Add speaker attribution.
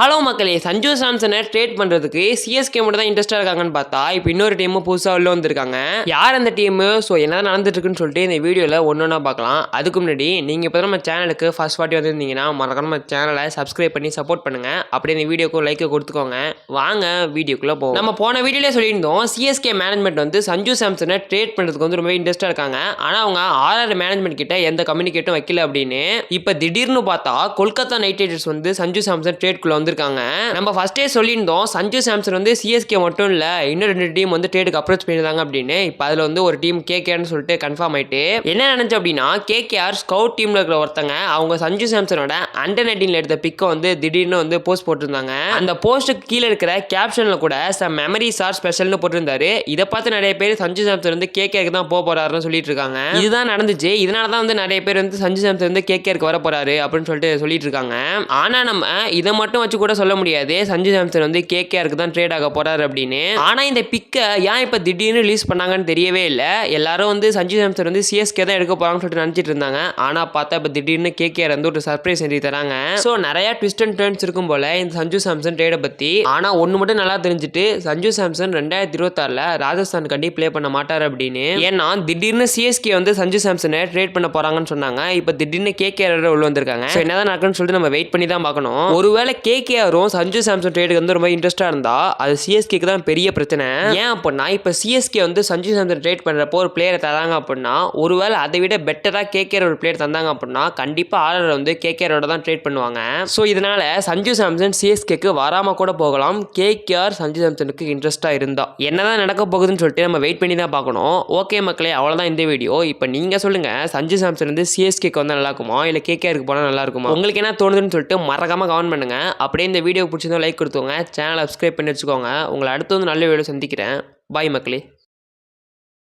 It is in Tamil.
Speaker 1: ஹலோ மக்களே, சஞ்சு சாம்சனை ட்ரேட் பண்ணுறதுக்கு சிஎஸ்கே மட்டும் தான் இன்ட்ரெஸ்ட்டாக இருக்காங்கன்னு பார்த்தா இப்போ இன்னொரு டீமும் புதுசாக உள்ள வந்திருக்காங்க. யார் அந்த டீமு, ஸோ என்ன நடந்துட்டு இருக்குன்னு சொல்லிட்டு இந்த வீடியோவில் ஒன்றா பார்க்கலாம். அதுக்கு முன்னாடி நீங்கள் இப்போ நம்ம சேனலுக்கு ஃபர்ஸ்ட் வாட்டி வந்திருந்தீங்கன்னா மறக்காம நம்ம சேனலை சப்ஸ்கிரைப் பண்ணி சப்போர்ட் பண்ணுங்கள். அப்படியே இந்த வீடியோக்கு லைக்கை கொடுத்துக்கோங்க. வாங்க வீடியோக்குள்ளே போவோம். நம்ம போன வீடியோவில் சொல்லியிருந்தோம் சிஎஸ்கே மேனேஜ்மெண்ட் வந்து சஞ்சு சாம்சனை ட்ரேட் பண்ணுறதுக்கு வந்து ரொம்ப இன்ட்ரெஸ்ட்டாக இருக்காங்க. ஆனால் அவங்க ஆர்ஆர் மேனேஜ்மெண்ட் கிட்ட எந்த கம்யூனிகேட்டும் வைக்கல அப்படின்னு. இப்போ திடீர்னு பார்த்தா கொல்கத்தா நைட் ரைடர்ஸ் வந்து சஞ்சு சாம்சன் ட்ரேட்குள்ள வந்திருக்காங்க. நம்ம ஃபர்ஸ்டே சொல்லியிருந்தோம் சஞ்சு சாம்சன் வந்து சிஎஸ்கே மட்டும் இல்ல இன்னும் 2 டீம் வந்து ட்ரேடுக்கு அப்ரோச் பண்ணியிருந்தாங்க அப்படின்னு. இப்போ அதில் வந்து ஒரு டீம் கேகேஆர்னு சொல்லிட்டு கன்ஃபார்ம் ஆயிட்டு என்ன நினைச்சு அப்படின்னா கேகேஆர் ஸ்கவுட் டீம்ல இருக்கிற ஒருத்தங்க அவங்க சஞ்சு சாம்சனோட அண்டர் 19 எடுத்த பிக்கை வந்து திடீர்னு வந்து போஸ்ட் போட்டிருந்தாங்க. அந்த போஸ்ட்டுக்கு கீழே இருக்கிற கேப்ஷன்ல கூட சம் மெமரிஸ் ஆர் ஸ்பெஷல்னு போட்டிருந்தாரு. இதை பார்த்து நிறைய பேர் சஞ்சு சாம்சன் வந்து கேகேஆருக்கு தான் போக போறாருன்னு சொல்லிட்டு இருக்காங்க. இதுதான் நடந்துச்சு. இதனால தான் வந்து நிறைய பேர் வந்து சஞ்சு சாம்சன் வந்து கேகேஆருக்கு வர போறாரு அப்படின்னு சொல்லிட்டு சொல்லிட்டு இருக்காங்க. ஆனா நம்ம இதை மட்டும் வச்சு கூட சொல்ல முடியாது சஞ்சு சாம்சன் வந்து கேகேஆருக்கு தான் ட்ரேட் ஆக போறாரு அப்படின்னு. ஆனா இந்த பிக்கை ஏன் இப்ப திடீர்னு ரிலீஸ் பண்ணாங்கன்னு தெரியவே இல்லை. எல்லாரும் வந்து சஞ்சு சாம்சன் வந்து சிஎஸ்கே தான் எடுக்க போறாங்கன்னு சொல்லிட்டு நினைச்சிட்டு இருந்தாங்க. ஆனா பார்த்தா இப்ப திடீர்னு கேகேஆர் வந்து ஒரு சர்ப்ரைஸ் எழுதி தராங்க. ஸோ நிறைய ட்விஸ்ட் அண்ட் டர்ன்ஸ் இருக்கும் போல இந்த சஞ்சு சாம்சன் ட்ரேடை பத்தி. ஆனா ஒன்னு மட்டும் நல்லா தெரிஞ்சுட்டு சஞ்சு சாம்சன் 2026 ராஜஸ்தான் கண்டி பிளே பண்ண மாட்டாரு அப்படின்னு. ஏன்னா திடீர்னு சிஎஸ்கே வந்து சஞ்சு சாம்சனை ட்ரேட் பண்ண போறாங்கன்னு சொன்னாங்க. இப்ப திடீர்னு கேகேஆர் உள்ள வந்திருக்காங்க. என்னதான் நடக்குன்னு சொல்லிட்டு நம்ம வெயிட் பண்ணி தான் பார்க்கணும். ஒருவேளை கேகேஆரும் சஞ்சு சாம்சன் ட்ரேடுக்கு வந்து ரொம்ப இன்ட்ரெஸ்டாக இருந்தா அது சிஎஸ்கேக்கு தான் பெரிய பிரச்சனை. ஏன் அப்படின்னா இப்போ சிஎஸ்கே வந்து சஞ்சு சாம்சன் ட்ரேட் பண்ணுறப்போ ஒரு பிளேயரை தராங்க அப்படின்னா ஒருவேளை அதை விட பெட்டராக கேகேஆர் ஒரு பிளேயர் தந்தாங்க அப்படின்னா கண்டிப்பாக ஆர்ஆர் வந்து கேகேஆரோட தான் ட்ரேட் பண்ணுவாங்க. ஸோ இதனால சஞ்சு சாம்சன் சிஎஸ்கேக்கு வராமல் கூட போகலாம். கேகேஆர் சஞ்சு சாம்சனுக்கு இன்ட்ரெஸ்டாக இருந்தா என்னதான் நடக்க போகுதுன்னு சொல்லிட்டு நம்ம வெயிட் பண்ணி தான் பார்க்கணும். ஓகே மக்களே, அவ்வளோதான் இந்த வீடியோ. இப்போ நீங்கள் சொல்லுங்க சஞ்சு சாம்சன் வந்து சிஎஸ்கேக்கு வந்தால் நல்லா இருக்குமா இல்லை கேகேஆருக்கு போனால் நல்லா இருக்குமா? உங்களுக்கு என்ன தோணுதுன்னு சொல்லிட்டு மறக்காம கமெண்ட் பண்ணுங்க. அப்படியே இந்த வீடியோ பிடிச்சிருந்தா லைக் கொடுத்துக்கோங்க. சேனலை சப்ஸ்கிரைப் பண்ணி வச்சுக்கோங்க. உங்களை அடுத்து வந்து நல்ல வீடியோ சந்திக்கிறேன். பாய் மக்களே.